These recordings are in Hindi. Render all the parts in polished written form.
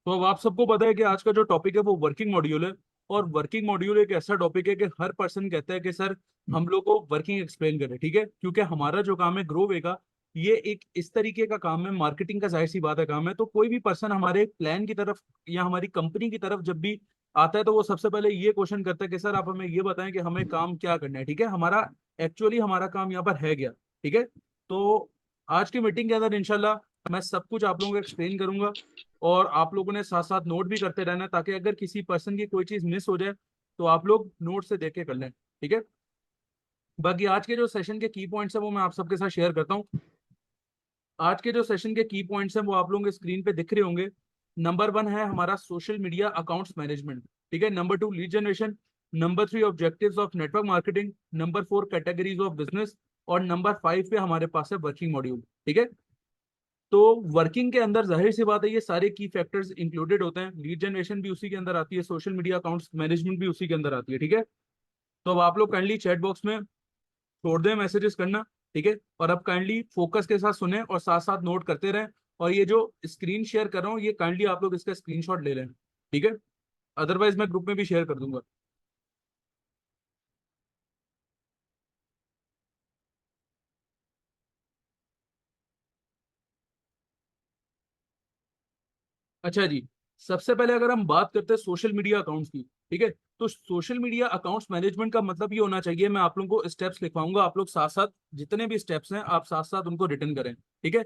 तो अब आप सबको पता है कि आज का जो टॉपिक है वो वर्किंग मॉड्यूल है। और वर्किंग मॉड्यूल एक ऐसा टॉपिक है कि हर पर्सन कहता है कि सर हम लोग को वर्किंग एक्सप्लेन करें, ठीक है, क्योंकि हमारा जो काम है ग्रो वे का, ये एक इस तरीके का काम है, मार्केटिंग का जाहिर सी बात है काम है। तो कोई भी पर्सन हमारे प्लान की तरफ या हमारी कंपनी की तरफ जब भी आता है तो वो सबसे पहले ये क्वेश्चन करता है कि सर आप हमें ये बताएं कि हमें काम क्या करना है, ठीक है, हमारा एक्चुअली हमारा काम यहाँ पर है क्या, ठीक है। तो आज की मीटिंग के अंदर इंशाल्लाह मैं सब कुछ आप लोगों को एक्सप्लेन करूंगा, और आप लोगों ने साथ साथ नोट भी करते रहना है, ताकि अगर किसी पर्सन की कोई चीज मिस हो जाए तो आप लोग नोट से देख के कर लें, ठीक है। बाकी आज के जो सेशन के की पॉइंट्स हैं वो मैं आप सबके साथ शेयर करता हूँ। आज के जो सेशन के की पॉइंट्स हैं वो आप लोगों के स्क्रीन पे दिख रहे होंगे। नंबर 1 है हमारा सोशल मीडिया अकाउंट्स मैनेजमेंट, ठीक है। Number 2 lead generation. Number 3 objectives of network marketing. Number 4 categories of business. और नंबर 5 पे हमारे पास है वर्किंग मॉड्यूल, ठीक है। तो वर्किंग के अंदर जाहिर सी बात है ये सारे की फैक्टर्स इंक्लूडेड होते हैं, लीड जनरेशन भी उसी के अंदर आती है, सोशल मीडिया अकाउंट्स मैनेजमेंट भी उसी के अंदर आती है, ठीक है। तो अब आप लोग काइंडली चैट बॉक्स में छोड़ दें मैसेजेस करना, ठीक है, और अब काइंडली फोकस के साथ सुने और साथ साथ नोट करते रहें। और ये जो स्क्रीन शेयर कर रहा हूँ ये काइंडली आप लोग इसका स्क्रीनशॉट ले लें, ठीक है, अदरवाइज मैं ग्रुप में भी शेयर कर दूंगा। अच्छा जी, सबसे पहले अगर हम बात करते हैं सोशल मीडिया अकाउंट्स की, ठीक है, तो सोशल मीडिया अकाउंट्स मैनेजमेंट का मतलब ये होना चाहिए, मैं आप लोगों को स्टेप्स लिखवाऊंगा, आप लोग साथ साथ जितने भी स्टेप्स हैं आप साथ साथ उनको रिटर्न करें, ठीक है।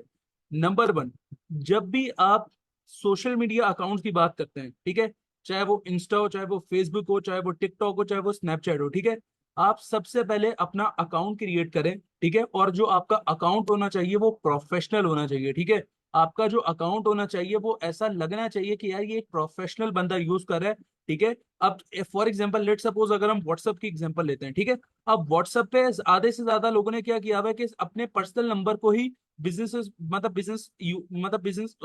नंबर 1, जब भी आप सोशल मीडिया अकाउंट्स की बात करते हैं, ठीक है, चाहे वो इंस्टा हो, चाहे वो फेसबुक हो, चाहे वो टिकटॉक हो, चाहे वो स्नैपचैट हो, ठीक है, आप सबसे पहले अपना अकाउंट क्रिएट करें, ठीक है। और जो आपका अकाउंट होना चाहिए वो प्रोफेशनल होना चाहिए, ठीक है। आपका जो अकाउंट होना चाहिए वो ऐसा लगना चाहिए कि यार ये एक प्रोफेशनल बंदा यूज कर रहा है, ठीक है। अब फॉर एग्जांपल लेट सपोज अगर हम व्हाट्सएप की एग्जांपल लेते हैं, ठीक है, अब व्हाट्सएप पे आधे से ज्यादा लोगों ने क्या किया हुआ है कि अपने पर्सनल नंबर को ही बिजनेस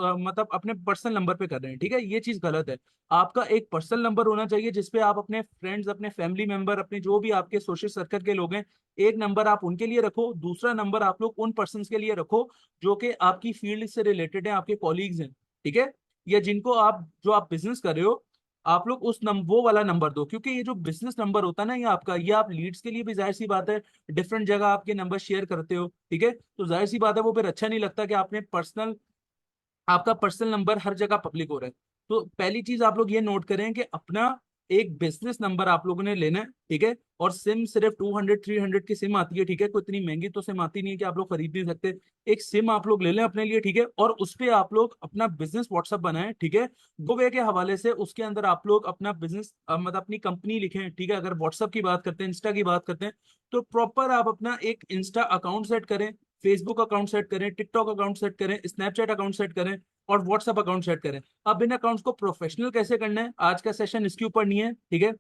मतलब अपने पर्सनल नंबर पे कर रहे हैं, ठीक है, ये चीज गलत है। आपका एक पर्सनल नंबर होना चाहिए जिसपे आप अपने फ्रेंड्स, अपने फैमिली मेंबर, अपने जो भी आपके सोशल सर्कल के लोग हैं, एक नंबर आप उनके लिए रखो, दूसरा नंबर आप लोग उन पर्सन के लिए रखो जो कि आपकी फील्ड से रिलेटेड है, आपके कॉलीग्स हैं, ठीक है, या जिनको आप जो आप बिजनेस कर रहे हो, आप लोग उस वो वाला नंबर दो, क्योंकि ये जो बिजनेस नंबर होता है ना ये आपका, ये आप लीड्स के लिए भी जाहिर सी बात है डिफरेंट जगह आपके नंबर शेयर करते हो, ठीक है, तो जाहिर सी बात है वो फिर अच्छा नहीं लगता कि आपने पर्सनल आपका पर्सनल नंबर हर जगह पब्लिक हो रहा है। तो पहली चीज आप लोग ये नोट करें कि अपना एक बिजनेस नंबर आप लोगों ने लेना है, ठीक है। और सिम सिर्फ 200-300 की सिम आती है, ठीक है, कोई इतनी महंगी तो सिम आती नहीं है कि आप लोग खरीद नहीं सकते। एक सिम आप लोग ले लें अपने लिए, ठीक है, और उस पे आप लोग अपना बिजनेस व्हाट्सएप बनाएं, ठीक है। गो वे के हवाले से उसके अंदर आप लोग अपना बिजनेस मतलब अपनी कंपनी लिखें, ठीक है। अगर व्हाट्सएप की बात करते हैं, इंस्टा की बात करते हैं, तो प्रॉपर आप अपना एक इंस्टा अकाउंट सेट करें, फेसबुक अकाउंट सेट करें, टिकटॉक अकाउंट सेट करें, स्नैपचैट अकाउंट सेट करें, और व्हाट्सएप अकाउंट सेट करें। अब इन अकाउंट्स को प्रोफेशनल कैसे करना है, आज का सेशन इसके ऊपर नहीं है, ठीक है।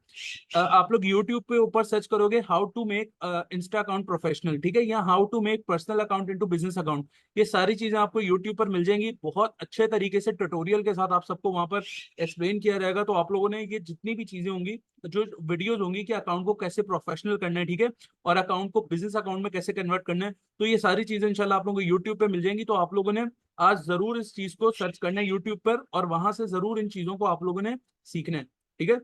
आप लोग यूट्यूब पे ऊपर सर्च करोगे how to make insta account professional, ठीक है, या how to make personal account into business account, ये सारी चीजें आपको यूट्यूब पर मिल जाएंगी, बहुत अच्छे तरीके से ट्यूटोरियल के साथ आप सबको वहां पर एक्सप्लेन किया जाएगा। तो आप लोगों ने ये जितनी भी चीजें होंगी, जो वीडियोज होंगी कि अकाउंट को कैसे प्रोफेशनल करना है, ठीक है, और अकाउंट को बिजनेस अकाउंट में कैसे कन्वर्ट करना है, तो ये सारी चीजें इंशाल्लाह आप लोगों को यूट्यूब पे मिल जाएंगी। तो आप लोगों ने आज जरूर इस चीज को सर्च करना है यूट्यूब पर, और वहां से जरूर इन चीजों को आप लोगों ने सीखना है, ठीक है।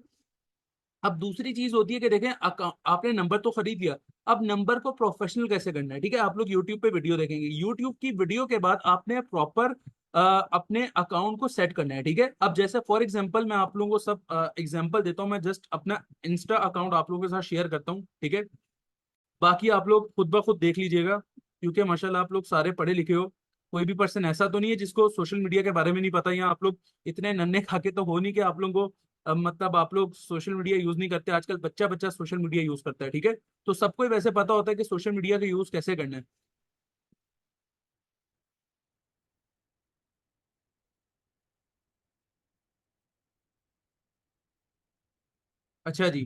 अब दूसरी चीज होती है कि देखें आपने नंबर तो खरीद लिया, अब नंबर को प्रोफेशनल कैसे करना है, ठीक है। आप लोग यूट्यूब पे वीडियो देखेंगे, यूट्यूब की वीडियो के बाद आपने प्रॉपर अपने अकाउंट को सेट करना है, ठीक है। अब जैसे फॉर एग्जांपल मैं आप लोगों को सब एग्जांपल देता हूं, मैं जस्ट अपना इंस्टा अकाउंट आप लोगों के साथ शेयर करता हूं, ठीक है। बाकी आप लोग खुद ब खुद देख लीजिएगा, क्योंकि माशाल्लाह आप लोग सारे पढ़े लिखे हो, कोई भी पर्सन ऐसा तो नहीं है जिसको सोशल मीडिया के बारे में नहीं पता, या आप लोग इतने नन्हे खाके तो हो नहीं कि आप लोगों को मतलब आप लोग सोशल मीडिया यूज नहीं करते, आजकल बच्चा बच्चा सोशल मीडिया यूज करता है, ठीक है। तो सबको ही वैसे पता होता है कि सोशल मीडिया का यूज कैसे करना है। अच्छा जी,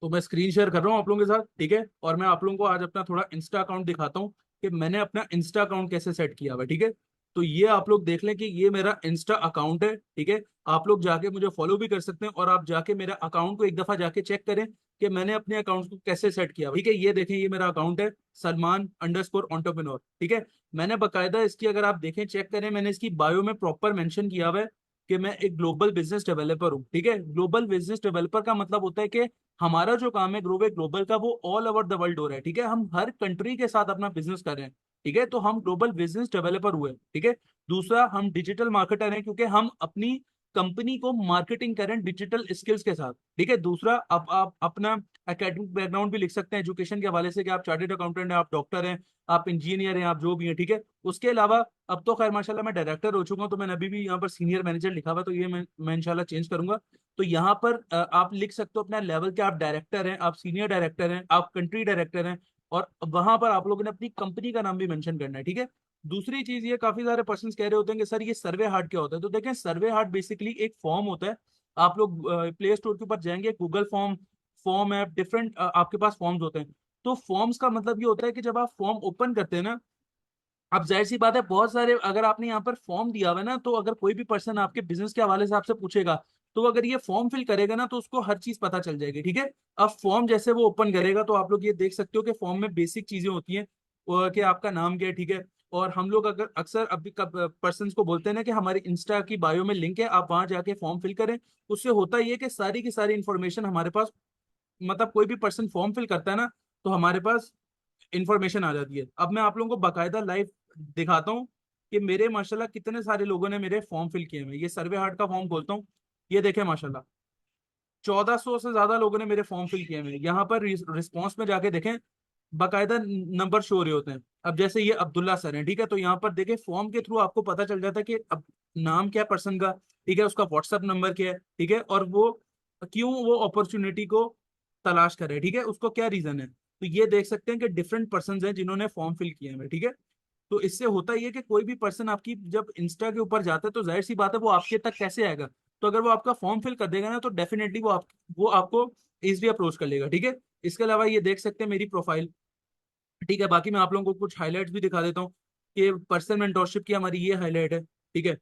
तो मैं स्क्रीन शेयर कर रहा हूँ आप लोगों के साथ, ठीक है, और मैं आप लोगों को आज अपना थोड़ा इंस्टा अकाउंट दिखाता हूँ कि मैंने अपना इंस्टा अकाउंट कैसे सेट किया हुआ है, ठीक है। तो ये आप लोग देख लें कि ये मेरा इंस्टा अकाउंट है, ठीक है। आप लोग जाके मुझे फॉलो भी कर सकते हैं, और आप जाके मेरा अकाउंट को एक दफा जाके चेक करें कि मैंने अपने अकाउंट को कैसे सेट किया। ठीक है, ये देखें, ये मेरा अकाउंट है, सलमान_एंटरप्रेन्योर। ठीक है, मैंने बकायदा इसकी, अगर आप देखें चेक करें, मैंने इसकी बायो में प्रॉपर मेंशन किया हुआ है कि मैं एक ग्लोबल बिजनेस डेवलपर हूँ। ठीक है, ग्लोबल बिजनेस डेवलपर का मतलब होता है कि हमारा जो काम है ग्लोबल ग्लोबल का, वो ऑल ओवर द वर्ल्ड हो रहा है। ठीक है, हम हर कंट्री के साथ अपना बिजनेस कर रहे हैं। ठीक है, तो हम ग्लोबल बिजनेस डेवलपर हुए। ठीक है, दूसरा, हम डिजिटल मार्केटर हैं, क्योंकि हम अपनी कंपनी को मार्केटिंग करें डिजिटल स्किल्स के साथ। ठीक है, दूसरा, अब आप अपना एकेडमिक बैकग्राउंड भी लिख सकते हैं एजुकेशन के हवाले से, कि आप चार्टेड अकाउंटेंट हैं, आप डॉक्टर हैं, आप इंजीनियर हैं, आप जो भी हैं। ठीक है, उसके अलावा अब तो खैर माशाल्लाह मैं डायरेक्टर हो चुका हूं, तो मैंने अभी भी यहाँ पर सीनियर मैनेजर लिखा हुआ है, तो ये मैं इंशाल्लाह चेंज करूंगा। तो यहाँ पर आप लिख सकते हो अपना लेवल, कि आप डायरेक्टर हैं, आप सीनियर डायरेक्टर हैं, आप कंट्री डायरेक्टर हैं, और वहां पर आप लोगों ने अपनी कंपनी का नाम भी मेंशन करना है। ठीक है, दूसरी चीज, ये काफी सारे पर्सन कह रहे होते हैं कि सर ये सर्वे हार्ट क्या होता है, तो देखें, सर्वे हार्ट बेसिकली एक फॉर्म होता है। आप लोग प्ले स्टोर के ऊपर जाएंगे, Google form, form app, different आपके पास फॉर्म्स होते हैं। तो फॉर्म्स का मतलब ये होता है कि जब आप फॉर्म ओपन करते हैं ना, अब जाहिर सी बात है, बहुत सारे, अगर आपने यहाँ पर फॉर्म दिया हुआ है ना, तो अगर कोई भी पर्सन आपके बिजनेस के हवाले से आपसे पूछेगा, तो अगर ये फॉर्म फिल करेगा ना, तो उसको हर चीज पता चल जाएगी। ठीक है, अब फॉर्म जैसे वो ओपन करेगा, तो आप लोग ये देख सकते हो कि फॉर्म में बेसिक चीजें होती हैं, कि आपका नाम क्या है। ठीक है, और हम लोग अगर अक्सर अभी पर्सन को बोलते हैं ना कि हमारे इंस्टा की बायो में लिंक है, आप वहां जाके फॉर्म फिल करें। उससे होता ये कि सारी की सारी इंफॉर्मेशन हमारे पास, मतलब कोई भी पर्सन फॉर्म फिल करता है ना, तो हमारे पास इंफॉर्मेशन आ जाती है। अब मैं आप लोगों को बाकायदा लाइव दिखाता हूँ कि मेरे माशाल्लाह कितने सारे लोगों ने मेरे फॉर्म फिल किए हैं। ये सर्वे हार्ट का फॉर्म खोलता हूँ, ये देखें माशाल्लाह 1400 से ज्यादा लोगों ने मेरे फॉर्म फिल किए हैं। यहाँ पर रिस्पॉन्स में जाके देखें, बाकायदा नंबर शो हो रहे होते हैं। अब जैसे ये अब्दुल्ला सर हैं, ठीक है, तो यहाँ पर देखें फॉर्म के थ्रू आपको पता चल जाता है कि अब नाम क्या है पर्सन का, ठीक है, उसका व्हाट्सएप नंबर क्या है, ठीक है, और वो क्यों वो अपॉर्चुनिटी को तलाश कर रहे हैं, ठीक है, उसको क्या रीजन है। तो ये देख सकते हैं कि डिफरेंट पर्सन हैं जिन्होंने फॉर्म फिल किए हैं। ठीक है, तो इससे होता ये कि कोई भी पर्सन आपकी जब इंस्टा के ऊपर जाता है, तो जाहिर सी बात है वो आपके तक कैसे आएगा। तो अगर वो आपका फॉर्म फिल कर देगा ना, तो डेफिनेटली वो आपको इजीली अप्रोच कर लेगा। ठीक है, इसके अलावा ये देख सकते हैं मेरी प्रोफाइल। ठीक है, बाकी मैं आप लोगों को कुछ हाईलाइट्स भी दिखा देता हूँ कि पर्सनल मेंटोरशिप की हमारी ये हाईलाइट है। ठीक है,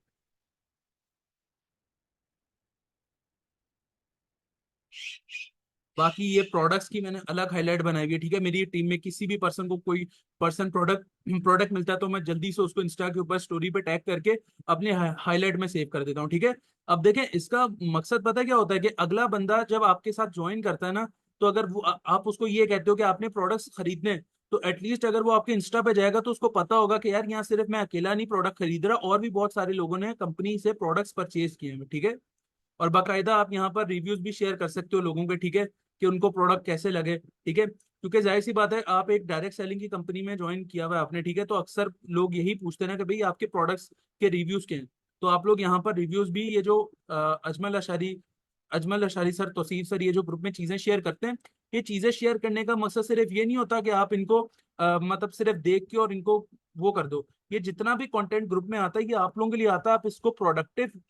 बाकी ये प्रोडक्ट्स की मैंने अलग हाईलाइट बनाई हुई है। ठीक है, मेरी टीम में किसी भी पर्सन को कोई पर्सन प्रोडक्ट प्रोडक्ट मिलता है, तो मैं जल्दी से उसको इंस्टा के ऊपर स्टोरी पे टैग करके अपने हाईलाइट में सेव कर देता हूँ। ठीक है, अब देखें, इसका मकसद पता है क्या होता है, कि अगला बंदा जब आपके साथ ज्वाइन करता है ना, तो अगर वो आप उसको ये कहते हो कि आपने प्रोडक्ट्स खरीदने हैं, तो एटलीस्ट अगर वो आपके इंस्टा पे जाएगा, तो उसको पता होगा कि यार यहाँ सिर्फ मैं अकेला नहीं प्रोडक्ट खरीद रहा, और भी बहुत सारे लोगों ने कंपनी से प्रोडक्ट्स परचेज किए हैं। ठीक है, और बाकायदा आप यहाँ पर रिव्यूज भी शेयर कर सकते हो लोगों के। ठीक है, कि उनको प्रोडक्ट कैसे लगे। ठीक है, क्योंकि जाहिर सी बात है, आप एक डायरेक्ट सेलिंग की कंपनी में ज्वाइन किया हुआ है आपने, ठीक है, तो अक्सर लोग यही पूछते हैं ना कि भाई आपके प्रोडक्ट्स के रिव्यूज क्या हैं। तो आप लोग यहाँ पर रिव्यूज भी, ये जो अजमल अशारी सर, तौसीफ सर, ये जो ग्रुप में चीजें शेयर करते हैं, ये चीजें शेयर करने का मकसद सिर्फ ये नहीं होता कि आप इनको मतलब सिर्फ देख के और इनको वो कर दो। ये जितना भी कंटेंट ग्रुप में आता है, ये आप लोगों के लिए आता है। आप इसको प्रोडक्टिव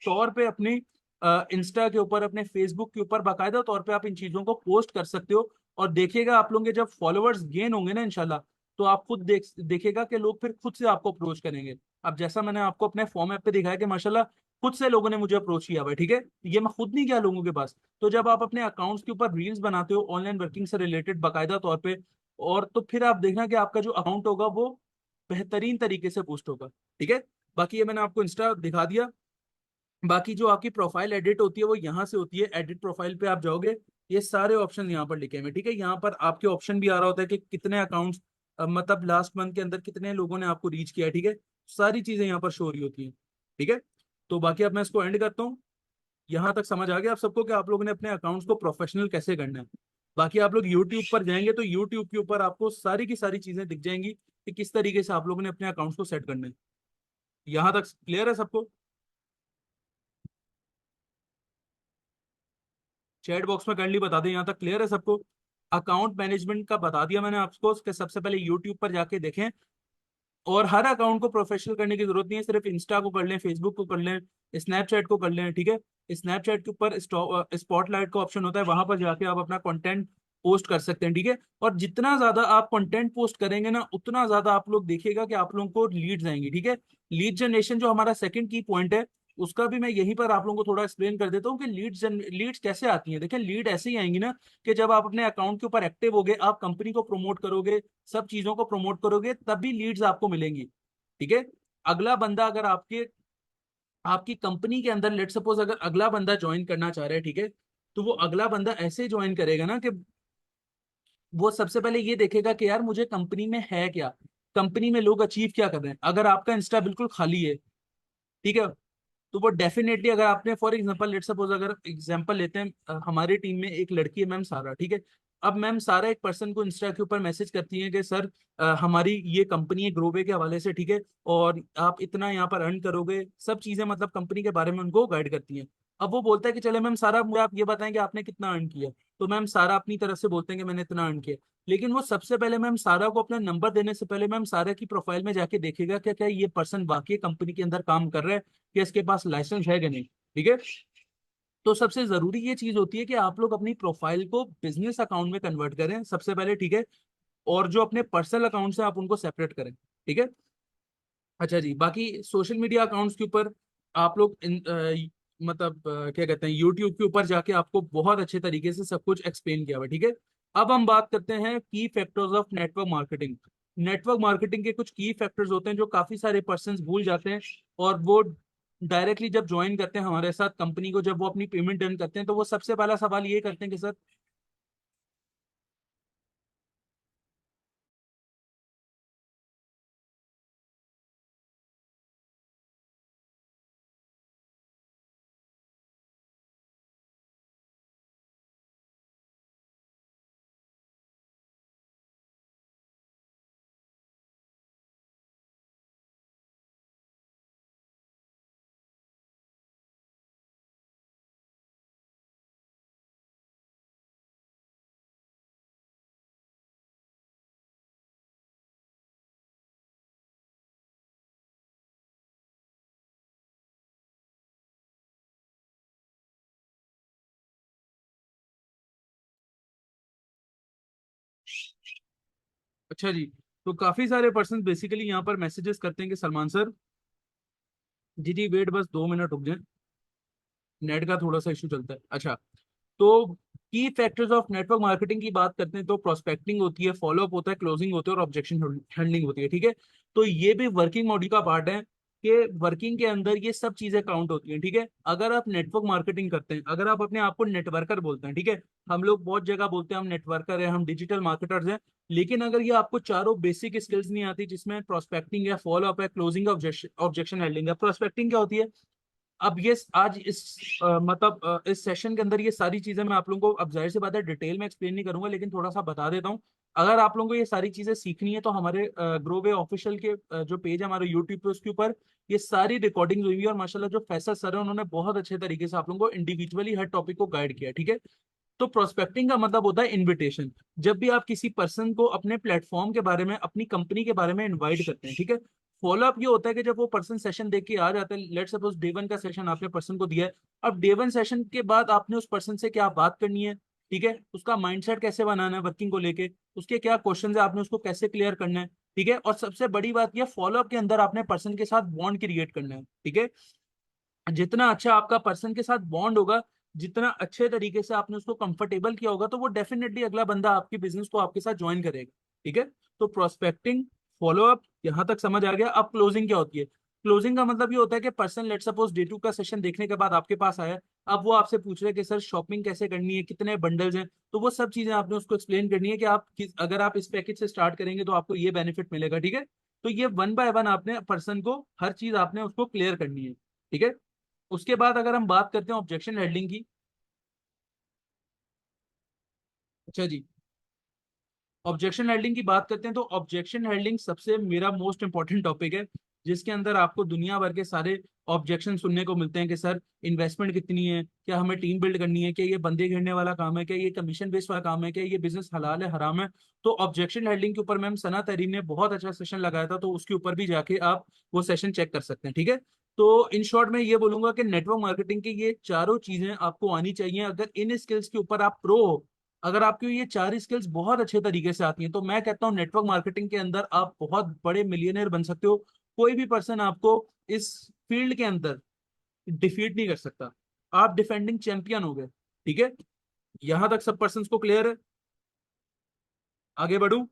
तौर पे अपनी इंस्टा के ऊपर, अपने फेसबुक के ऊपर बाकायदा तौर पे आप इन चीजों को पोस्ट कर सकते हो। और देखिएगा आप लोगों के जब फॉलोअर्स गेन होंगे ना इंशाल्लाह, तो आप खुद देखेगा कि लोग फिर खुद से आपको अप्रोच करेंगे। अब जैसा मैंने आपको अपने फॉर्म ऐप पे दिखाया कि माशाल्लाह खुद से लोगों ने मुझे अप्रोच किया हुआ है। ठीक है, ये मैं खुद नहीं गया लोगों के पास। तो जब आप अपने अकाउंट्स के ऊपर रील्स बनाते हो ऑनलाइन वर्किंग से रिलेटेड बाकायदा तौर पे, और तो फिर आप देखना कि आपका जो अकाउंट होगा वो बेहतरीन तरीके से बूस्ट होगा। ठीक है, बाकी ये मैंने आपको इंस्टा दिखा दिया। बाकी जो आपकी प्रोफाइल एडिट होती है, वो यहाँ से होती है। एडिट प्रोफाइल पे आप जाओगे, ये सारे ऑप्शन यहाँ पर लिखे हुए हैं। ठीक है, यहाँ पर आपके ऑप्शन भी आ रहा होता है कि कितने अकाउंट्स, मतलब लास्ट मंथ के अंदर कितने लोगों ने आपको रीच किया है। ठीक है, सारी चीजें यहाँ पर शो हो रही होती हैं। ठीक है, तो बाकी अब मैं इसको एंड करता हूँ। यहाँ तक समझ आ गया आप सबको कि आप लोगों ने अपने अकाउंट्स को प्रोफेशनल कैसे करना है। बाकी आप लोग यूट्यूब पर जाएंगे, तो यूट्यूब के ऊपर आपको सारी की सारी चीजें दिख जाएंगी कि किस तरीके से आप लोगों ने अपने अकाउंट्स को सेट करना है। यहाँ तक क्लियर है सबको? चैट बॉक्स में काइंडली बता दें यहाँ तक क्लियर है सबको। अकाउंट मैनेजमेंट का बता दिया मैंने आपको, उसके सबसे पहले यूट्यूब पर जाके देखें। और हर अकाउंट को प्रोफेशनल करने की जरूरत नहीं है, सिर्फ इंस्टा को कर लें, फेसबुक को कर लें, स्नैपचैट को कर लें। ठीक है, स्नैपचैट के ऊपर स्पॉटलाइट का ऑप्शन होता है, वहां पर जाके आप अपना कंटेंट पोस्ट कर सकते हैं। ठीक है, और जितना ज्यादा आप कंटेंट पोस्ट करेंगे ना, उतना ज्यादा आप लोग देखिएगा कि आप लोगों को लीड्स आएंगी। ठीक है, लीड जनरेशन जो हमारा सेकंड की पॉइंट है, उसका भी मैं यहीं पर आप लोगों को थोड़ा एक्सप्लेन कर देता हूँ कि लीड्स कैसे आती हैं। देखिए लीड ऐसे ही आएंगी ना कि जब आप अपने अकाउंट के ऊपर एक्टिव होगे, आप कंपनी को प्रमोट करोगे, सब चीजों को प्रमोट करोगे, तभी लीड्स आपको मिलेंगी। ठीक है। अगला बंदा अगर आपके आपकी कंपनी के अंदर लेट सपोज अगर अगला बंदा ज्वाइन करना चाह रहा है, ठीक है, तो वो अगला बंदा ऐसे ज्वाइन करेगा ना कि वो सबसे पहले ये देखेगा कि यार मुझे कंपनी में है क्या, कंपनी में लोग अचीव क्या कर रहे हैं। अगर आपका इंस्टा बिल्कुल खाली है, ठीक है, तो वो डेफिनेटली, अगर आपने फॉर एग्जांपल लेट सपोज अगर एग्जांपल लेते हैं, हमारी टीम में एक लड़की है मैम सारा, ठीक है। अब मैम सारा एक पर्सन को इंस्टा के ऊपर मैसेज करती है कि सर हमारी ये कंपनी है ग्रोवे के हवाले से, ठीक है, और आप इतना यहाँ पर अर्न करोगे, सब चीजें मतलब कंपनी के बारे में उनको गाइड करती हैं। अब वो बोलता है कि चले मैम सारा मुझे आप ये बताएं कि आपने कितना अर्न किया। तो मैम सारा अपनी तरफ से बोलते हैं कि मैंने इतना अर्न किया। लेकिन वो सबसे पहले मैम सारा को अपना नंबर देने से पहले मैम सारा की प्रोफाइल में जाके देखेगा क्या क्या ये पर्सन वाकई कंपनी के अंदर काम कर रहा है, कि इसके पास लाइसेंस है कि नहीं। ठीक है। तो सबसे जरूरी ये चीज होती है कि आप लोग अपनी प्रोफाइल को बिजनेस अकाउंट में कन्वर्ट करें सबसे पहले, ठीक है, और जो अपने पर्सनल अकाउंट से आप उनको सेपरेट करें। ठीक है। अच्छा जी, बाकी सोशल मीडिया अकाउंट्स के ऊपर आप लोग मतलब क्या कहते हैं, यूट्यूब के ऊपर जाके आपको बहुत अच्छे तरीके से सब कुछ एक्सप्लेन किया हुआ है। ठीक है। अब हम बात करते हैं की factors of network marketing. Network marketing के कुछ की फैक्टर्स होते हैं जो काफी सारे पर्सन भूल जाते हैं, और वो डायरेक्टली जब ज्वाइन करते हैं हमारे साथ कंपनी को, जब वो अपनी पेमेंट डन करते हैं, तो वो सबसे पहला सवाल ये करते हैं कि सर। अच्छा जी, तो काफी सारे पर्सन बेसिकली यहाँ पर मैसेजेस करते हैं कि सलमान सर, जी जी वेट बस 2 मिनट रुक जाए, नेट का थोड़ा सा इशू चलता है। अच्छा, तो की फैक्टर्स ऑफ नेटवर्क मार्केटिंग की बात करते हैं तो प्रोस्पेक्टिंग होती है, फॉलोअप होता है, क्लोजिंग होती है, और ऑब्जेक्शन हैंडलिंग होती है। ठीक है। तो ये भी वर्किंग मॉड्यूल का पार्ट है कि वर्किंग के अंदर ये सब चीजें काउंट होती हैं। ठीक है। अगर आप नेटवर्क मार्केटिंग करते हैं, अगर आप अपने आप को नेटवर्कर बोलते हैं, ठीक है, हम लोग बहुत जगह बोलते हैं हम नेटवर्कर हैं, हम डिजिटल मार्केटर्स हैं, लेकिन अगर ये आपको चारों बेसिक स्किल्स नहीं आती, जिसमें प्रोस्पेक्टिंग है, फॉलोअप है, क्लोजिंग, ऑब्जेक्शन हैंडलिंग है। प्रोस्पेक्टिंग क्या होती है? अब ये आज इस मतलब इस सेशन के अंदर ये सारी चीजें मैं आप लोगों को, अब जाहिर सी बात है डिटेल में एक्सप्लेन नहीं करूंगा, लेकिन थोड़ा सा बता देता हूँ। अगर आप लोगों को ये सारी चीजें सीखनी है तो हमारे ग्रोवे ऑफिशियल के जो पेज है हमारे यूट्यूब पे, उसके ऊपर ये सारी रिकॉर्डिंग हुई हुई है, और माशाल्लाह जो फैसल सर है उन्होंने बहुत अच्छे तरीके से आप लोगों को इंडिविजुअली हर टॉपिक को गाइड किया। ठीक है। तो प्रोस्पेक्टिंग का मतलब होता है इनविटेशन। जब भी आप किसी पर्सन को अपने प्लेटफॉर्म के बारे में, अपनी कंपनी के बारे में इनवाइट करते हैं, ठीक है। फॉलोअप ये होता है कि जब वो पर्सन सेशन देख के आ जाता है, लेट सपोज डे 1 का सेशन आपने पर्सन को दिया है, अब डे 1 सेशन के बाद आपने उस पर्सन से क्या बात करनी है, ठीक है, उसका माइंडसेट कैसे बनाना है वर्किंग को लेके, उसके क्या क्वेश्चन है, आपने उसको कैसे क्लियर करना है। ठीक है। और सबसे बड़ी बात यह, फॉलोअप के अंदर आपने पर्सन के साथ बॉन्ड क्रिएट करना है। ठीक है। जितना अच्छा आपका पर्सन के साथ बॉन्ड होगा, जितना अच्छे तरीके से आपने उसको कंफर्टेबल किया होगा, तो वो डेफिनेटली अगला बंदा आपके बिजनेस को आपके साथ ज्वाइन करेगा। ठीक है। तो प्रोस्पेक्टिंग, फॉलोअप, यहां तक समझ आ गया। अब क्लोजिंग क्या होती है? क्लोजिंग का मतलब ये होता है कि पर्सन लेट सपोज डे 2 का सेशन देखने के बाद आपके पास आया, अब वो आपसे पूछ रहे हैं कि सर शॉपिंग कैसे करनी है, कितने बंडल्स हैं, तो वो सब चीजें आपने उसको एक्सप्लेन करनी है कि अगर आप इस पैकेज से स्टार्ट करेंगे तो आपको ये बेनिफिट मिलेगा। ठीक है। तो ये 1 बाय 1 आपने पर्सन को हर चीज आपने उसको क्लियर करनी है। ठीक है। उसके बाद अगर हम बात करते हैं ऑब्जेक्शन हैंडलिंग की। अच्छा जी, ऑब्जेक्शन हैंडलिंग की बात करते हैं तो ऑब्जेक्शन हैंडलिंग सबसे मेरा मोस्ट इंपॉर्टेंट टॉपिक है, जिसके अंदर आपको दुनिया भर के सारे ऑब्जेक्शन सुनने को मिलते हैं कि सर इन्वेस्टमेंट कितनी है, क्या हमें टीम बिल्ड करनी है, क्या ये बंदे घेरने वाला काम है, क्या ये कमीशन बेस्ड वाला काम है, क्या ये बिजनेस हलाल है हराम है। तो ऑब्जेक्शन हैंडलिंग के ऊपर मैम सना तरीन ने बहुत अच्छा सेशन लगाया था, तो उसके ऊपर भी जाके आप वो सेशन चेक कर सकते हैं। ठीक है। तो इन शॉर्ट में ये बोलूंगा कि नेटवर्क मार्केटिंग की ये चारों चीजें आपको आनी चाहिए। अगर इन स्किल्स के ऊपर आप प्रो हो, अगर आपकी ये चार स्किल्स बहुत अच्छे तरीके से आती हैं, तो मैं कहता हूँ नेटवर्क मार्केटिंग के अंदर आप बहुत बड़े मिलियनर बन सकते हो। कोई भी पर्सन आपको इस फील्ड के अंदर डिफीट नहीं कर सकता। आप डिफेंडिंग चैंपियन हो गए। ठीक है, यहां तक सब पर्सन को क्लियर है? आगे बढ़ूं?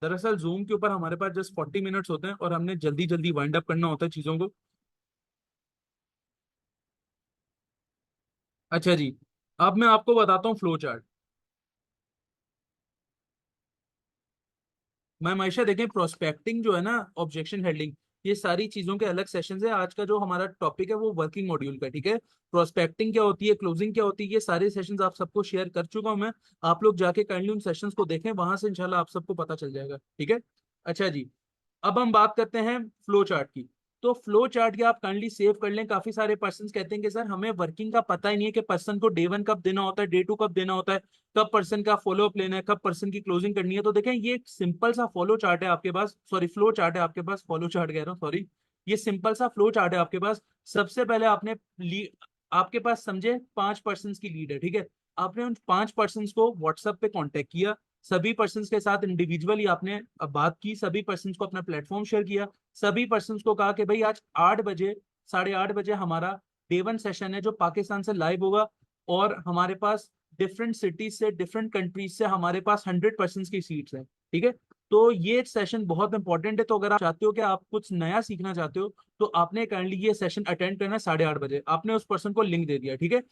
दरअसल जूम के ऊपर हमारे पास जस्ट 40 मिनट्स होते हैं और हमने जल्दी जल्दी वाइंड अप करना होता है चीजों को। अच्छा जी, अब मैं आपको बताता हूँ फ्लो चार्ट। मैं हमेशा देखें, प्रोस्पेक्टिंग जो है ना, ऑब्जेक्शन हेल्डिंग, ये सारी चीजों के अलग सेशंस है। आज का जो हमारा टॉपिक है वो वर्किंग मॉड्यूल का, ठीक है। प्रोस्पेक्टिंग क्या होती है, क्लोजिंग क्या होती है, ये सारे सेशंस आप सबको शेयर कर चुका हूं मैं। आप लोग जाके काइंडली उन सेशंस को देखें, वहां से इंशाल्लाह आप सबको पता चल जाएगा, ठीक है। अच्छा जी, अब हम बात करते हैं फ्लो चार्ट की। तो फ्लो चार्ट की आप काइंडली सेव कर लें। काफी सारे पर्सन कहते हैं कि सर हमें वर्किंग का पता ही नहीं है कि पर्सन को डे वन कब देना होता है, डे टू कब देना होता है, कब पर्सन का फॉलो अप लेना है, कब पर्सन की क्लोजिंग करनी है। तो देखें, ये एक सिंपल सा फॉलो चार्ट है आपके पास, सॉरी फ्लो चार्ट है आपके पास, फॉलो चार्ट कह रहा हूँ, सॉरी। ये सिंपल सा फ्लो चार्ट है आपके पास। सबसे पहले आपने आपके पास समझे 5 पर्सन की लीड है, ठीक है। आपने उन 5 पर्सन को व्हाट्सएप पे कांटेक्ट किया, सभी पर्सन के साथ इंडिविजुअली आपने बात की, सभी पर्सन को अपना प्लेटफॉर्म शेयर किया, सभी पर्सन को कहा कि भाई आज 8 बजे, 8:30 बजे हमारा डे वन सेशन है जो पाकिस्तान से लाइव होगा। और हमारे पास डिफरेंट सिटीज से, डिफरेंट कंट्रीज से हमारे पास 100 पर्सन की सीट्स है, ठीक है। तो ये सेशन बहुत इंपॉर्टेंट है। तो अगर आप चाहते हो कि आप कुछ नया सीखना चाहते हो, तो आपने काइंडली ये सेशन अटेंड करना है 8:30 बजे। आपने उस पर्सन को लिंक दे दिया, ठीक है।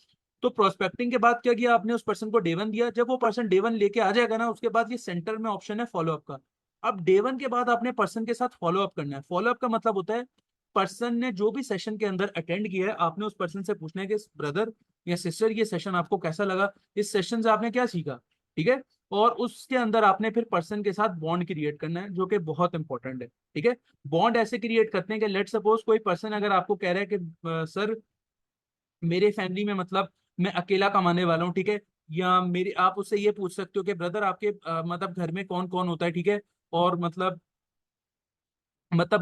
तो प्रोस्पेक्टिंग के बाद क्या किया आपने, उस पर्सन को डे वन दिया। जब वो पर्सन डे वन लेके आ जाएगा ना, उसके बाद ये सेंटर में ऑप्शन है फॉलो अप का। अब डे वन के बाद आपने पर्सन के साथ फॉलो अप करना है। फॉलो अप का मतलब होता है, पर्सन ने जो भी सेशन के अंदर अटेंड किया है, आपने उस पर्सन से पूछना है कि ब्रदर या सिस्टर, ये सेशन आपको कैसा लगा, इस सेशन से आपने क्या सीखा, ठीक है। और उसके अंदर आपने फिर पर्सन के साथ बॉन्ड क्रिएट करना है, जो कि बहुत इंपॉर्टेंट है, ठीक है। बॉन्ड ऐसे क्रिएट करते हैं कि लेट सपोज कोई पर्सन अगर आपको कह रहा है कि सर मेरे फैमिली में मतलब मैं अकेला कमाने वाला हूँ, ठीक है। या मेरी, आप उससे ये पूछ सकते हो कि ब्रदर आपके मतलब घर में कौन कौन होता है, ठीक है। और मतलब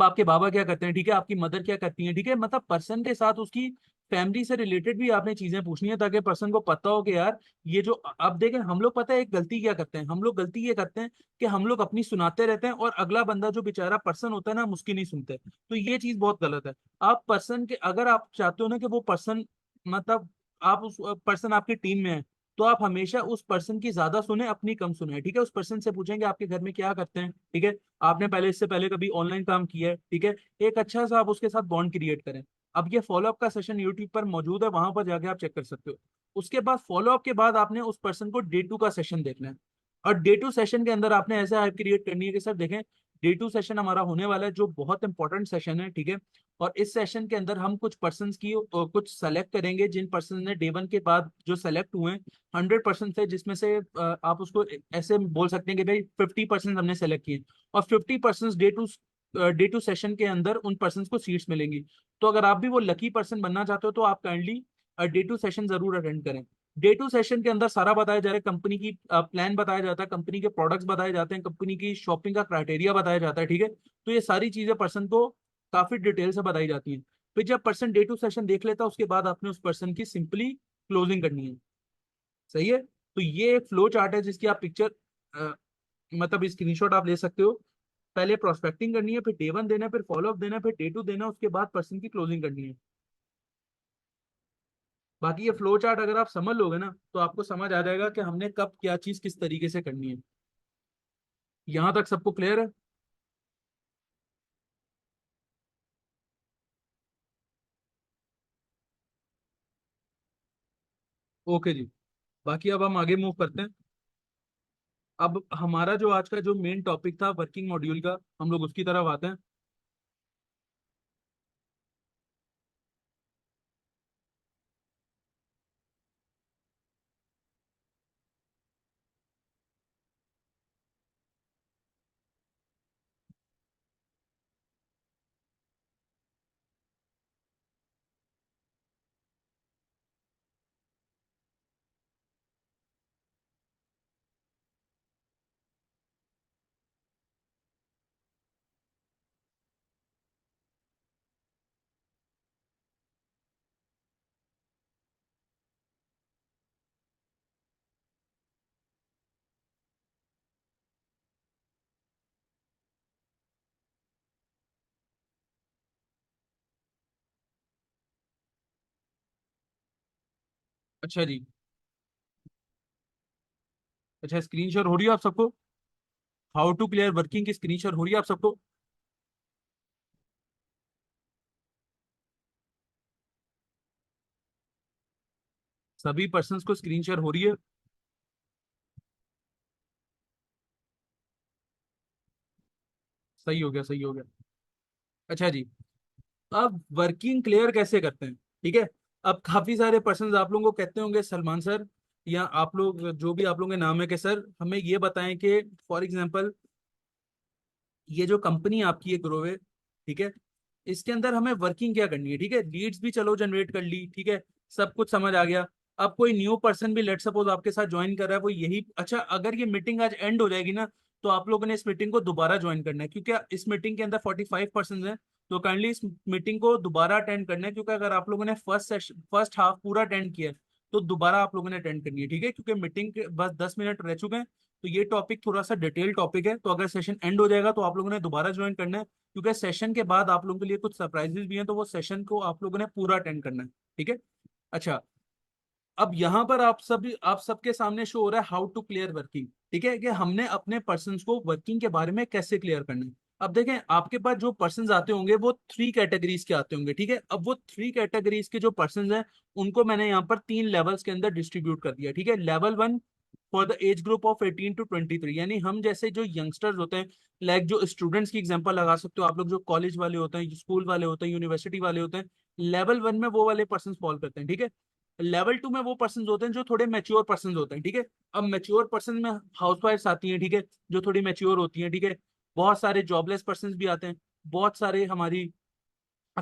आपके बाबा क्या करते हैं, ठीक है, आपकी मदर क्या करती हैं, ठीक है। मतलब पर्सन के साथ उसकी फैमिली से रिलेटेड भी आपने चीजें पूछनी है, ताकि पर्सन को पता हो कि यार ये जो, अब देखें हम लोग पता है एक गलती क्या करते हैं, हम लोग गलती ये करते हैं कि हम लोग अपनी सुनाते रहते हैं और अगला बंदा जो बेचारा पर्सन होता है ना, हम उसकी नहीं सुनते। तो ये चीज बहुत गलत है। आप पर्सन के, अगर आप चाहते हो ना कि वो पर्सन, मतलब आप उस पर्सन आपकी टीम में है, तो आप हमेशा उस पर्सन की ज्यादा सुने, अपनी कम सुने, ठीक है। उस पर्सन से पूछेंगे आपके घर में क्या करते हैं, ठीक है। आपने पहले, इससे पहले कभी ऑनलाइन काम किया है, ठीक है। एक अच्छा सा आप उसके साथ बॉन्ड क्रिएट करें। अब ये फॉलोअप का सेशन यूट्यूब पर मौजूद है, वहां पर जाके आप चेक कर सकते हो। उसके बाद फॉलोअप के बाद आपने उस पर्सन को डे टू का सेशन देखना है। और डे टू सेशन के अंदर आपने ऐसा हाइप क्रिएट करनी है कि सर देखें, डे टू सेशन हमारा होने वाला है जो बहुत इंपॉर्टेंट सेशन है, ठीक है। और इस सेशन के अंदर हम कुछ पर्सन की कुछ सेलेक्ट करेंगे, जिन पर्सन ने डे वन के बाद जो सेलेक्ट हुए हैं, 100% थे, जिसमें से आप उसको ऐसे बोल सकते हैं कि भाई 50% हमने सेलेक्ट किए। और 50% डे टू सेशन के अंदर उन पर्सन को सीट्स मिलेंगी। तो अगर आप भी वो लकी पर्सन बनना चाहते हो, तो आप काइंडली डे टू सेशन जरूर अटेंड करें। डे टू सेशन के अंदर सारा बताया जा रहा है, कंपनी की प्लान बताया जाता है, कंपनी के प्रोडक्ट्स बताए जाते हैं, कंपनी की शॉपिंग का क्राइटेरिया बताया जाता है, ठीक है। तो ये सारी चीजें पर्सन को काफी डिटेल से बताई जाती हैं। फिर जब पर्सन डे टू सेशन देख लेता है, उसके बाद आपने उस पर्सन की सिंपली क्लोजिंग करनी है। सही है। तो ये एक फ्लो चार्ट है जिसकी आप पिक्चर, मतलब स्क्रीनशॉट आप ले सकते हो। पहले प्रोस्पेक्टिंग करनी है, फिर डे वन देना है, फिर फॉलो अप देना है, फिर डे टू देना है, उसके बाद पर्सन की क्लोजिंग करनी है। बाकी ये फ्लो चार्ट अगर आप समझ लोगे ना, तो आपको समझ आ जाएगा कि हमने कब क्या चीज किस तरीके से करनी है। यहां तक सबको क्लियर है? ओके जी। बाकी अब हम आगे मूव करते हैं। अब हमारा जो आज का जो मेन टॉपिक था वर्किंग मॉड्यूल का, हम लोग उसकी तरफ आते हैं। अच्छा जी। अच्छा, स्क्रीन शेयर हो रही है आप सबको? हाउ टू क्लियर वर्किंग की स्क्रीन शेयर हो रही है आप सबको? सभी पर्सन्स को स्क्रीन शेयर हो रही है? सही हो गया, सही हो गया। अच्छा जी। अब वर्किंग क्लियर कैसे करते हैं? ठीक है। अब काफी सारे पर्सन आप लोगों को कहते होंगे सलमान सर, या आप लोग जो भी आप लोगों के नाम है, कि सर हमें ये बताएं कि फॉर एग्जांपल ये जो कंपनी आपकी है ग्रो है, ठीक है, इसके अंदर हमें वर्किंग क्या करनी है? ठीक है, लीड्स भी चलो जनरेट कर ली, ठीक है, सब कुछ समझ आ गया। अब कोई न्यू पर्सन भी लेट सपोज आपके साथ ज्वाइन कर रहा है, वो यही, अच्छा अगर ये मीटिंग आज एंड हो जाएगी ना, तो आप लोगों ने इस मीटिंग को दोबारा ज्वाइन करना है, क्योंकि इस मीटिंग के अंदर 45 पर्सन है। तो काइंडली इस मीटिंग को दोबारा अटेंड करना है, क्योंकि अगर आप लोगों ने फर्स्ट हाफ पूरा अटेंड किया है, तो दोबारा आप लोगों ने अटेंड करनी है, ठीक है, क्योंकि मीटिंग के बस 10 मिनट रह चुके हैं। तो ये टॉपिक थोड़ा सा डिटेल टॉपिक है, तो अगर सेशन एंड हो जाएगा तो आप लोगों ने दोबारा ज्वाइन करना है, क्योंकि सेशन के बाद आप लोगों के लिए कुछ सरप्राइजेस भी हैं, तो वो सेशन को आप लोगों ने पूरा अटेंड करना है, ठीक है। अच्छा, अब यहाँ पर आप सबके सामने शो हो रहा है हाउ टू क्लियर वर्किंग, ठीक है, कि हमने अपने पर्सन्स को वर्किंग के बारे में कैसे क्लियर करना है। अब देखें, आपके पास जो पर्सन्स आते होंगे वो थ्री कैटेगरीज के आते होंगे, ठीक है। अब वो थ्री कैटेगरीज के जो पर्सन्स हैं, उनको मैंने यहाँ पर तीन लेवल्स के अंदर डिस्ट्रीब्यूट कर दिया, ठीक है। Level one for the age group of 18 to 23, यानी हम जैसे जो यंगस्टर्स होते हैं, लाइक जो स्टूडेंट्स की एग्जांपल लगा सकते हो आप लोग, जो कॉलेज वाले होते हैं, स्कूल वाले होते हैं, यूनिवर्सिटी वाले होते हैं, लेवल वन में वो वाले पर्सन फॉल करते हैं, ठीक है। लेवल टू में वो पर्सन होते हैं जो थोड़े मैच्योर पर्सन होते हैं, ठीक है। अब मैच्योर पर्सन में हाउस वाइफ्स आती हैं, ठीक है, जो थोड़ी मैच्योर होती हैं, ठीक है। बहुत सारे जॉबलेस पर्सन भी आते हैं। बहुत सारे हमारी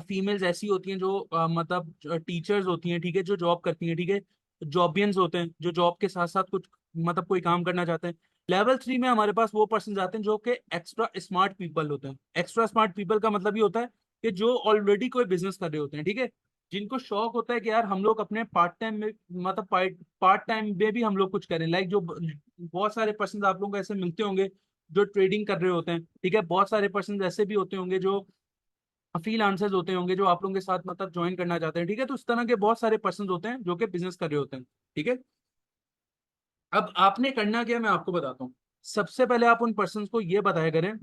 फीमेल्स ऐसी होती हैं जो मतलब टीचर्स होती हैं, ठीक है, जो जॉब करती हैं, ठीक है। जॉबियंस होते हैं जो जॉब के साथ साथ कुछ मतलब कोई काम करना चाहते हैं। लेवल थ्री में हमारे पास वो पर्सन आते हैं जो कि एक्स्ट्रा स्मार्ट पीपल होते हैं। एक्स्ट्रा स्मार्ट पीपल का मतलब ये होता है कि जो ऑलरेडी कोई बिजनेस कर रहे होते हैं, ठीक है, जिनको शौक होता है कि यार हम लोग अपने पार्ट टाइम में, मतलब पार्ट टाइम में भी हम लोग कुछ करें, लाइक जो बहुत सारे पर्सन आप लोगों को ऐसे मिलते होंगे जो ट्रेडिंग कर रहे होते हैं, ठीक है। बहुत सारे पर्सन ऐसे भी होते होंगे जो फ्रीलांसर्स होते होंगे, जो आप लोगों के साथ मतलब ज्वाइन करना चाहते हैं, ठीक है। तो इस तरह के बहुत सारे पर्सन होते हैं जो कि बिजनेस कर रहे होते हैं, ठीक है। अब आपने करना क्या, मैं आपको बताता हूँ। सबसे पहले आप उन पर्सन को ये बताया करें।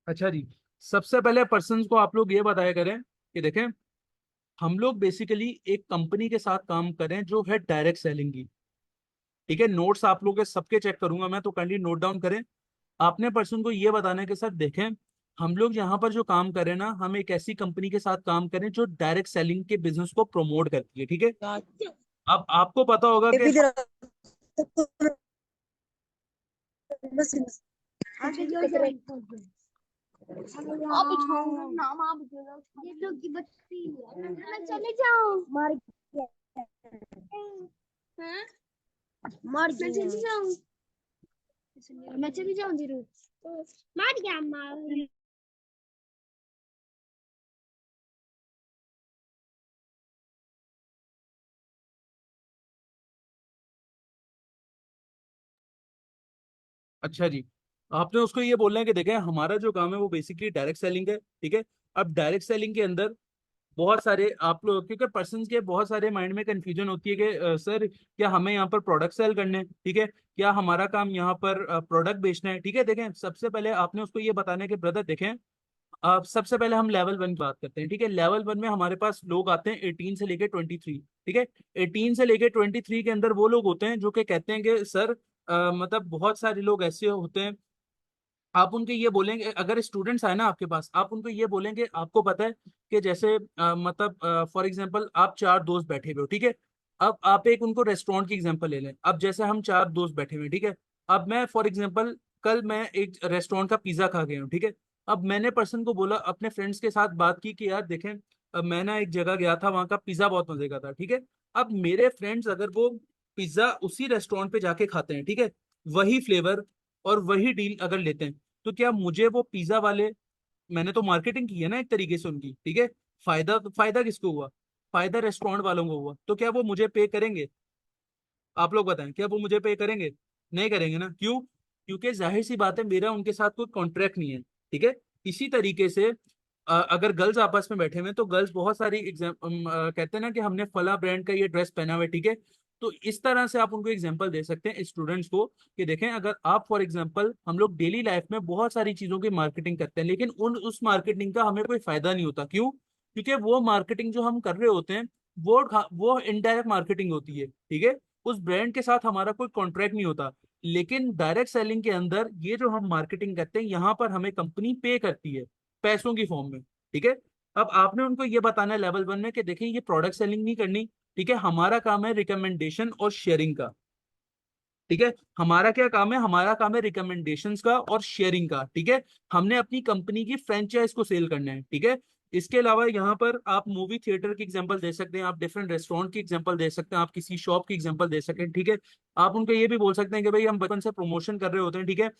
अच्छा जी। सबसे पहले पर्सन को आप लोग ये बताया करें कि देखें, हम लोग बेसिकली एक कंपनी के साथ काम करें जो है डायरेक्ट सेलिंग की, ठीक है। नोट्स आप लोग के सबके चेक करूंगा मैं, तो काइंडली नोट डाउन करें। आपने पर्सन को ये बताना है कि सर देखें, हम लोग यहाँ पर जो काम करें ना, हम एक ऐसी कंपनी के साथ काम करें जो डायरेक्ट सेलिंग के बिजनेस को प्रमोट करती है, ठीक है। अब आपको पता होगा कि चले जाओ मार मार मैं चली जाऊं मैं चली जाऊं जरूर मार गया मार अच्छा जी, आपने उसको ये बोलना है कि देखें, हमारा जो काम है वो बेसिकली डायरेक्ट सेलिंग है, ठीक है। अब डायरेक्ट सेलिंग के अंदर बहुत सारे आप लोग, क्योंकि पर्सन के बहुत सारे माइंड में कंफ्यूजन होती है कि सर क्या हमें यहाँ पर प्रोडक्ट सेल करने हैं, ठीक है, क्या हमारा काम यहाँ पर प्रोडक्ट बेचना है, ठीक है। देखें, सबसे पहले आपने उसको ये बताना है कि ब्रदर देखें, अब सबसे पहले हम लेवल वन की बात करते हैं, ठीक है। लेवल वन में हमारे पास लोग आते हैं 18 से लेके 23, ठीक है। 18 से लेके 23 के अंदर वो लोग होते हैं जो कि कहते हैं कि सर मतलब बहुत सारे लोग ऐसे होते हैं, आप उनके ये बोलेंगे, अगर स्टूडेंट्स आए ना आपके पास, आप उनको ये बोलेंगे, आपको पता है कि जैसे मतलब फॉर एग्जांपल आप चार दोस्त बैठे हुए हो, ठीक है। अब आप एक उनको रेस्टोरेंट की एग्जांपल ले लें। अब जैसे हम चार दोस्त बैठे हुए हैं, ठीक है। अब मैं फॉर एग्जांपल कल मैं एक रेस्टोरेंट का पिज्जा खा गया हूँ, ठीक है। अब मैंने पर्सन को बोला, अपने फ्रेंड्स के साथ बात की कि यार देखें, अब मैं ना एक जगह गया था, वहाँ का पिज्जा बहुत मजे का था, ठीक है। अब मेरे फ्रेंड्स अगर वो पिज्जा उसी रेस्टोरेंट पे जाके खाते हैं, ठीक है, वही फ्लेवर और वही डील अगर लेते हैं, तो क्या मुझे वो पिज्जा वाले, मैंने तो मार्केटिंग की है ना एक तरीके से उनकी, ठीक है। फायदा किसको हुआ? फायदा रेस्टोरेंट वालों को हुआ। तो क्या वो मुझे पे करेंगे? आप लोग बताएं, क्या वो मुझे पे करेंगे? नहीं करेंगे ना, क्यों? क्योंकि जाहिर सी बात है, मेरा उनके साथ कोई कॉन्ट्रैक्ट नहीं है, ठीक है। इसी तरीके से अगर गर्ल्स आपस में बैठे हुए हैं तो गर्ल्स बहुत सारी कहते हैं ना कि हमने फला ब्रांड का ये ड्रेस पहना हुआ है, ठीक है। तो इस तरह से आप उनको एग्जांपल दे सकते हैं स्टूडेंट्स को कि देखें, अगर आप फॉर एग्जांपल, हम लोग डेली लाइफ में बहुत सारी चीजों की मार्केटिंग करते हैं, लेकिन उन उस मार्केटिंग का हमें कोई फायदा नहीं होता। क्यों? क्योंकि वो मार्केटिंग जो हम कर रहे होते हैं वो इनडायरेक्ट मार्केटिंग होती है, ठीक है। उस ब्रांड के साथ हमारा कोई कॉन्ट्रैक्ट नहीं होता। लेकिन डायरेक्ट सेलिंग के अंदर ये जो हम मार्केटिंग करते हैं, यहाँ पर हमें कंपनी पे करती है पैसों की फॉर्म में, ठीक है। अब आपने उनको ये बताना है लेवल 1 में कि देखिए ये प्रोडक्ट सेलिंग नहीं करनी, ठीक है। हमारा काम है रिकमेंडेशन और शेयरिंग का, ठीक है। हमारा क्या काम है? हमारा काम है रिकमेंडेशंस का और शेयरिंग का, ठीक है। हमने अपनी कंपनी की फ्रेंचाइज को सेल करना है, ठीक है। इसके अलावा यहाँ पर आप मूवी थिएटर की एग्जांपल दे सकते हैं, आप डिफरेंट रेस्टोरेंट की एग्जांपल दे सकते हैं, आप किसी शॉप की एग्जांपल दे सकते हैं, ठीक है। आप उनको ये भी बोल सकते हैं कि भाई हम बचपन से प्रमोशन कर रहे होते हैं, ठीक है।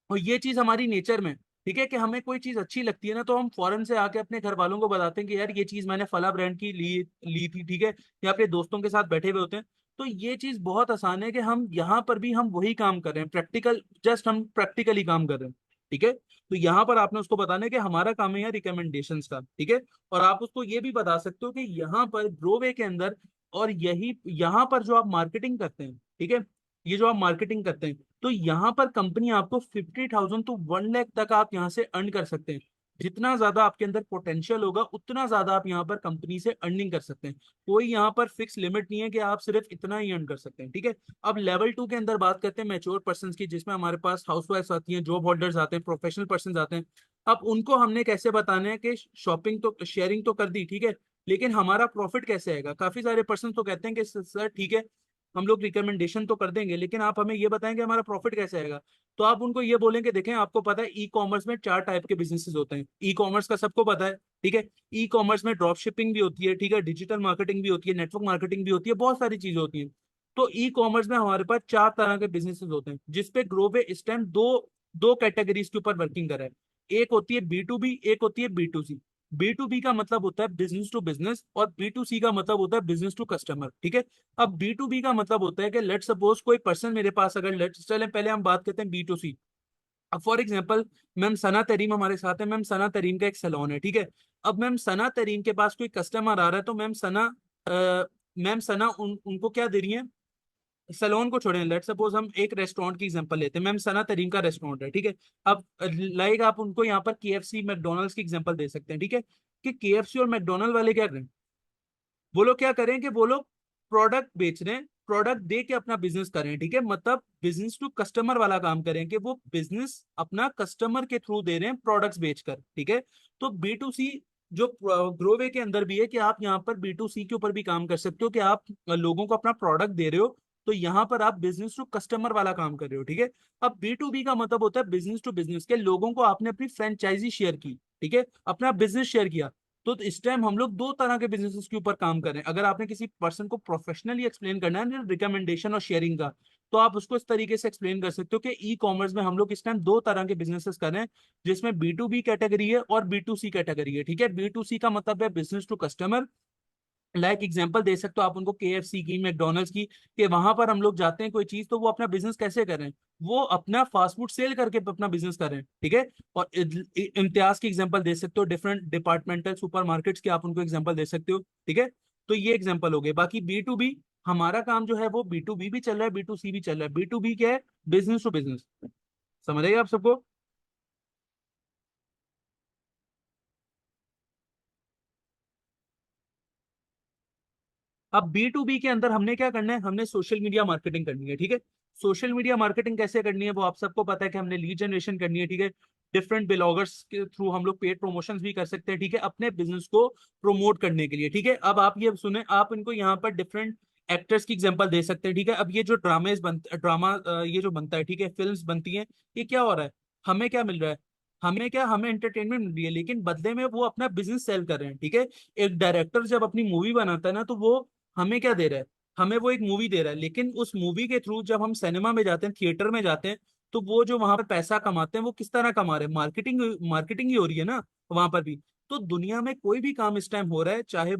और ये चीज हमारी नेचर में, ठीक है, कि हमें कोई चीज अच्छी लगती है ना, तो हम फौरन से आके अपने घर वालों को बताते हैं कि यार ये चीज मैंने फला ब्रांड की ली ली थी, ठीक है। या अपने दोस्तों के साथ बैठे हुए होते हैं। तो ये चीज बहुत आसान है कि हम यहाँ पर भी हम वही काम कर रहे हैं, प्रैक्टिकल, जस्ट हम प्रैक्टिकली काम कर रहे हैं, ठीक है। तो यहाँ पर आपने उसको बताना है कि हमारा काम है यहाँ रिकमेंडेशंस का, ठीक है। और आप उसको ये भी बता सकते हो कि यहाँ पर ग्रोवे के अंदर, और यही यहाँ पर जो आप मार्केटिंग करते हैं, ठीक है, ये जो आप मार्केटिंग करते हैं, तो यहाँ पर कंपनी आपको 50,000 टू 1 लाख तक आप यहाँ से अर्न कर सकते हैं। जितना ज्यादा आपके अंदर पोटेंशियल होगा उतना ज्यादा आप यहाँ पर कंपनी से अर्निंग कर सकते हैं। कोई यहाँ पर फिक्स लिमिट नहीं है कि आप सिर्फ इतना ही अर्न कर सकते हैं, ठीक है। अब लेवल 2 के अंदर बात करते हैं मैच्योर पर्सन की, जिसमें हमारे पास हाउसवाइफ्स आती हैं, जॉब होल्डर्स आते हैं, प्रोफेशनल पर्सन आते हैं। अब उनको हमने कैसे बताना है कि शॉपिंग तो, शेयरिंग तो कर दी, ठीक है, लेकिन हमारा प्रॉफिट कैसे आएगा? काफी सारे पर्सन तो कहते हैं कि सर ठीक है, हम लोग रिकमेंडेशन तो कर देंगे, लेकिन आप हमें ये बताएंगे हमारा प्रॉफिट कैसे आएगा। तो आप उनको ये बोलेंगे, देखें आपको पता है ई कॉमर्स में 4 टाइप के बिजनेसेस होते हैं, ई कॉमर्स का सबको पता है, ठीक है। ई कॉमर्स में ड्रॉप शिपिंग भी होती है, ठीक है, डिजिटल मार्केटिंग भी होती है, नेटवर्क मार्केटिंग भी होती है, बहुत सारी चीजें होती हैं। तो ई कॉमर्स में हमारे पास 4 तरह के बिजनेसेस होते हैं, जिसपे ग्रोवे इस टाइम दो दो कैटेगरीज के ऊपर वर्किंग कर रहा है। एक होती है B2B, एक होती है B2C। B2B का मतलब होता है बिजनेस टू बिजनेस, और B2C का मतलब होता है बिजनेस टू कस्टमर, ठीक है। अब B2B का मतलब होता है कि लेट सपोज कोई पर्सन मेरे पास, अगर लेट चले पहले हम बात करते हैं B2C। अब फॉर एग्जांपल मैम सना तरीम हमारे साथ है, मैम सना तरीम का एक सैलून है, ठीक है। अब मैम सना तरीम के पास कोई कस्टमर आ रहा है, तो मैम सना उनको क्या दे रही है? सैलून को छोड़ें, लेट सपोज हम एक रेस्टोरेंट की एग्जांपल लेते हैं, मैम सना तरीम का रेस्टोरेंट है, ठीक है। अब लाइक आप उनको यहाँ पर KFC मैकडोनल्ड्स की एग्जांपल दे सकते हैं, ठीक है। कि KFC और मैकडोनल्ड वाले क्या करें? वो लोग क्या करें कि वो लोग प्रोडक्ट बेच रहे हैं, प्रोडक्ट दे के अपना बिजनेस करें, ठीक है। मतलब बिजनेस टू कस्टमर वाला काम करें, कि वो बिजनेस अपना कस्टमर के थ्रू दे रहे हैं प्रोडक्ट्स बेचकर, ठीक है। तो B2C जो ग्रोवे के अंदर भी है, कि आप यहाँ पर B2C के ऊपर भी काम कर सकते हो, कि आप लोगों को अपना प्रोडक्ट दे रहे हो, तो यहाँ पर आप बिजनेस टू कस्टमर वाला काम कर रहे हो, ठीक है। अब B2B का मतलब होता है बिजनेस टू बिजनेस, के लोगों को आपने अपनी फ्रेंचाइजी शेयर की, ठीक है, अपना बिजनेस शेयर किया। तो इस टाइम हम लोग 2 तरह के बिजनेसेस के ऊपर काम कर रहे हैं। अगर आपने किसी पर्सन को प्रोफेशनली एक्सप्लेन करना है ना रिकमेंडेशन और शेयरिंग का, तो आप उसको इस तरीके से एक्सप्लेन कर सकते हो कि ई कॉमर्स में हम लोग इस टाइम 2 तरह के बिजनेसेस कर रहे हैं, जिसमें B2B कैटेगरी है और B2C कैटेगरी है, ठीक है। B2C का मतलब है business to customer. Like example दे सकते हो आप उनको KFC की, मैकडोनल्ड्स की, कि वहां पर हम लोग जाते हैं कोई चीज, तो वो अपना बिजनेस कैसे कर रहे हैं? वो अपना फास्ट फूड सेल करके अपना बिजनेस कर रहे हैं, ठीक है। और इम्तियाज की एग्जांपल दे सकते हो, डिफरेंट डिपार्टमेंटल सुपरमार्केट्स की आप उनको एग्जांपल दे सकते हो, ठीक है। तो ये एग्जांपल हो गए। बाकी B2B, हमारा काम जो है वो B2B भी चल रहा है, B2C भी चल रहा है। B2B क्या है? Business to business. समझ आइए आप सबको? अब B2B के अंदर हमने क्या करना है? हमने सोशल मीडिया मार्केटिंग करनी है, ठीक है। सोशल मीडिया मार्केटिंग कैसे करनी है वो आप सबको पता है, कि हमने लीड जनरेशन करनी है, ठीक है। डिफरेंट ब्लॉगर्स के थ्रू हम लोग पेड प्रमोशंस भी कर सकते हैं, ठीक है, अपने बिजनेस को प्रमोट करने के लिए, ठीक है। अब आप ये सुने, आप इनको यहाँ पर डिफरेंट एक्टर्स की एग्जांपल दे सकते हैं, ठीक है। अब ये जो ड्रामा ये जो बनता है, ठीक है, फिल्म्स बनती हैं, ये क्या हो रहा है? हमें क्या मिल रहा है? हमें एंटरटेनमेंट मिल रही है, लेकिन बदले में वो अपना बिजनेस सेल कर रहे हैं, ठीक है। एक डायरेक्टर जब अपनी मूवी बनाता है ना, तो वो हमें क्या दे रहा है? हमें वो एक मूवी दे रहा है, लेकिन उस मूवी के थ्रू जब हम सिनेमा में जाते हैं, थिएटर में जाते हैं, तो वो जो वहां पर पैसा कमाते हैं वो किस तरह कमा रहे हैं? मार्केटिंग मार्केटिंग ही हो रही है ना वहां पर भी। तो दुनिया में कोई भी काम इस टाइम हो रहा है, चाहे वो